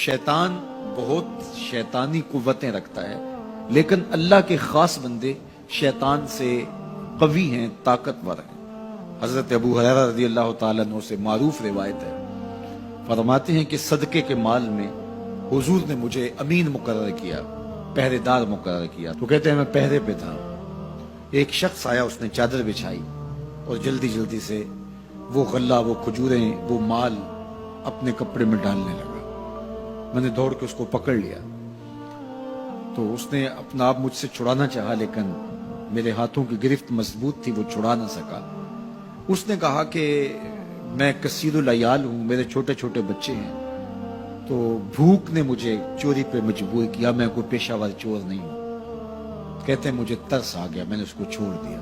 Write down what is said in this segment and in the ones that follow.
شیطان بہت شیطانی قوتیں رکھتا ہے، لیکن اللہ کے خاص بندے شیطان سے قوی ہیں، طاقتور ہیں۔ حضرت ابو ہریرہ رضی اللہ تعالیٰ عنہ سے معروف روایت ہے، فرماتے ہیں کہ صدقے کے مال میں حضور نے مجھے امین مقرر کیا، پہرے دار مقرر کیا۔ تو کہتے ہیں میں پہرے پہ تھا، ایک شخص آیا، اس نے چادر بچھائی اور جلدی جلدی سے وہ غلہ، وہ کھجوریں، وہ مال اپنے کپڑے میں ڈالنے لگا۔ میں نے دوڑ کے اس کو پکڑ لیا، تو اس نے اپنا آپ مجھ سے چھڑانا چاہا، لیکن میرے ہاتھوں کی گرفت مضبوط تھی، وہ چھڑا نہ سکا۔ اس نے کہا کہ میں کثیر العیال ہوں، میرے چھوٹے چھوٹے بچے ہیں، تو بھوک نے مجھے چوری پہ مجبور کیا، میں کوئی پیشہ ور چور نہیں ہوں۔ کہتے ہیں مجھے ترس آ گیا، میں نے اس کو چھوڑ دیا۔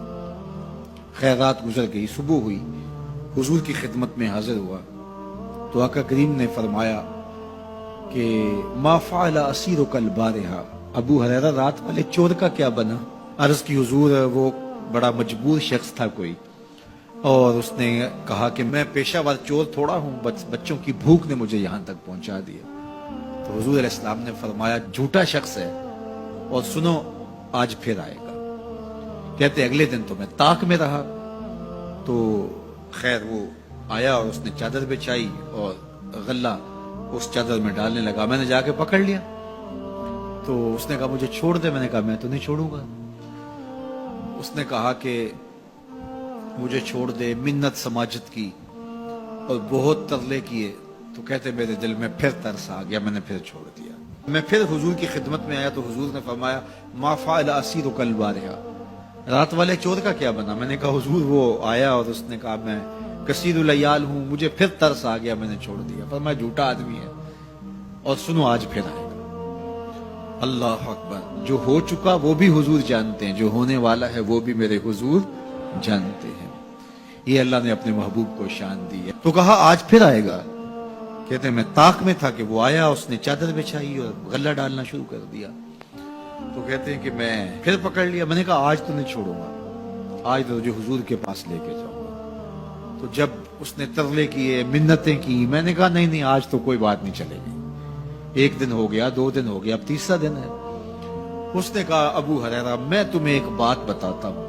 خیر رات گزر گئی، صبح ہوئی، حضور کی خدمت میں حاضر ہوا تو آقا کریم نے فرمایا کہ ما فعل اسیرک البارحہ، ابو ہریرہ رات والے چور کا کیا بنا؟ عرض کی حضور وہ بڑا مجبور شخص تھا کوئی، اور اس نے کہا کہ میں پیشہ ور چور تھوڑا ہوں، بچوں کی بھوک نے مجھے یہاں تک پہنچا دیا۔ تو حضور علیہ السلام نے فرمایا جھوٹا شخص ہے، اور سنو آج پھر آئے گا۔ کہتے اگلے دن تو میں طاق میں رہا، تو خیر وہ آیا اور اس نے چادر بچھائی اور غلہ اس چادر میں ڈالنے لگا۔ میں نے جا کے پکڑ لیا، تو اس نے کہا مجھے چھوڑ دے۔ میں نے کہا میں تو نہیں چھوڑوں گا۔ اس نے کہا کہ مجھے چھوڑ دے، منت سماجت کی اور بہت ترلے کیے، تو کہتے میرے دل میں پھر ترس آ گیا، میں نے پھر چھوڑ دیا۔ میں پھر حضور کی خدمت میں آیا تو حضور نے فرمایا ما فعل اسیرک البارحہ، رات والے چور کا کیا بنا؟ میں نے کہا حضور وہ آیا اور اس نے کہا میں کثیر العیال ہوں، مجھے پھر ترس آ گیا، میں نے چھوڑ دیا۔ فرمایا جھوٹا آدمی ہے، اور سنو آج پھر آئے گا۔ اللہ اکبر، جو ہو چکا وہ بھی حضور جانتے ہیں، جو ہونے والا ہے وہ بھی میرے حضور جانتے ہیں۔ یہ اللہ نے اپنے محبوب کو شان دی ہے۔ تو کہا آج پھر آئے گا۔ کہتے ہیں میں طاق میں تھا کہ وہ آیا، اس نے چادر بچھائی اور غلہ ڈالنا شروع کر دیا۔ تو کہتے ہیں کہ میں پھر پکڑ لیا۔ میں نے کہا آج تو نہیں چھوڑوں گا، آج تو جو حضور کے پاس لے کے جاؤں گا۔ تو جب اس نے ترلے کیے، منتیں کی، میں نے کہا نہیں آج تو کوئی بات نہیں چلے گی۔ ایک دن ہو گیا، 2 دن ہو گیا، اب تیسرا دن ہے۔ اس نے کہا ابو ہریرہ میں تمہیں ایک بات بتاتا ہوں،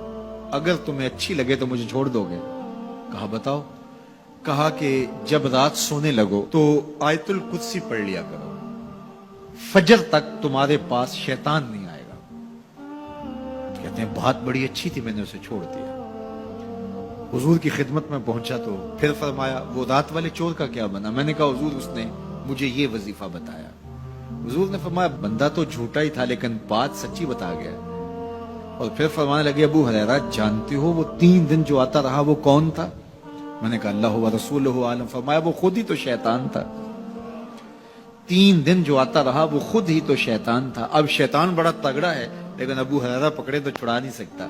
اگر تمہیں اچھی لگے تو مجھے چھوڑ دو گے؟ کہا بتاؤ۔ کہا کہ جب رات سونے لگو تو آیت الکرسی پڑھ لیا کرو، فجر تک تمہارے پاس شیطان نہیں آئے گا۔ کہتے ہیں بات بڑی اچھی تھی، میں نے اسے چھوڑ دیا۔ حضور کی خدمت میں پہنچا تو پھر فرمایا وہ رات والے چور کا کیا بنا؟ میں نے کہا حضور اس نے مجھے یہ وظیفہ بتایا۔ حضور نے فرمایا بندہ تو جھوٹا ہی تھا لیکن بات سچی بتا گیا۔ اور پھر فرمانے لگے ابو ہریرہ جانتے ہو وہ 3 دن جو آتا رہا وہ کون تھا؟ میں نے کہا اللہ و رسولہ عالم۔ فرمایا وہ خود ہی تو شیطان تھا۔ 3 دن جو آتا رہا وہ خود ہی تو شیطان تھا۔ اب شیطان بڑا تگڑا ہے، لیکن ابو ہریرہ پکڑے تو چھڑا نہیں سکتا۔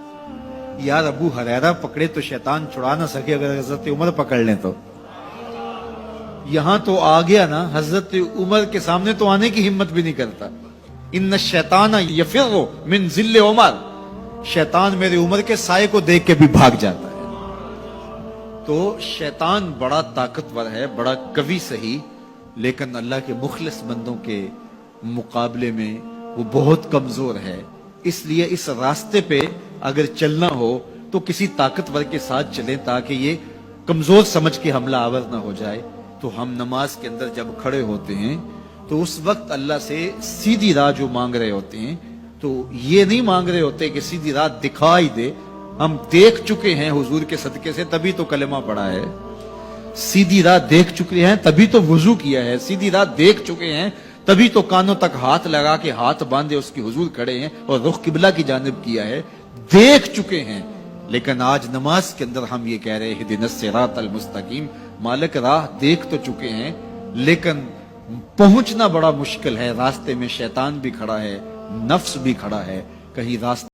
یار ابو ہریرہ پکڑے تو شیطان چھڑا نہ سکے، اگر حضرت عمر پکڑ لیں تو یہاں تو آ گیا نا، حضرت عمر کے سامنے تو آنے کی ہمت بھی نہیں کرتا۔ ان الشیطان یفر من ظل عمر، شیطان میرے عمر کے سائے کو دیکھ کے بھی بھاگ جاتا ہے۔ تو شیطان بڑا طاقتور ہے، بڑا قوی سہی، لیکن اللہ کے مخلص بندوں کے مقابلے میں وہ بہت کمزور ہے۔ اس لیے اس راستے پہ اگر چلنا ہو تو کسی طاقتور کے ساتھ چلیں، تاکہ یہ کمزور سمجھ کے حملہ آور نہ ہو جائے۔ تو ہم نماز کے اندر جب کھڑے ہوتے ہیں تو اس وقت اللہ سے سیدھی راہ جو مانگ رہے ہوتے ہیں، تو یہ نہیں مانگ رہے ہوتے کہ سیدھی راہ دکھائی دے۔ ہم دیکھ چکے ہیں حضور کے صدقے سے، تبھی تو کلمہ پڑھا ہے۔ سیدھی راہ دیکھ چکے ہیں تبھی تو وضو کیا ہے۔ سیدھی راہ دیکھ چکے ہیں تبھی تو کانوں تک ہاتھ لگا کے ہاتھ باندھے اس کی حضور کھڑے ہیں اور رخ قبلہ کی جانب کیا ہے۔ دیکھ چکے ہیں، لیکن آج نماز کے اندر ہم یہ کہہ رہے ہیں اہدنا الصراط المستقیم، مالک راہ دیکھ تو چکے ہیں لیکن پہنچنا بڑا مشکل ہے۔ راستے میں شیطان بھی کھڑا ہے، نفس بھی کھڑا ہے، کہیں راستہ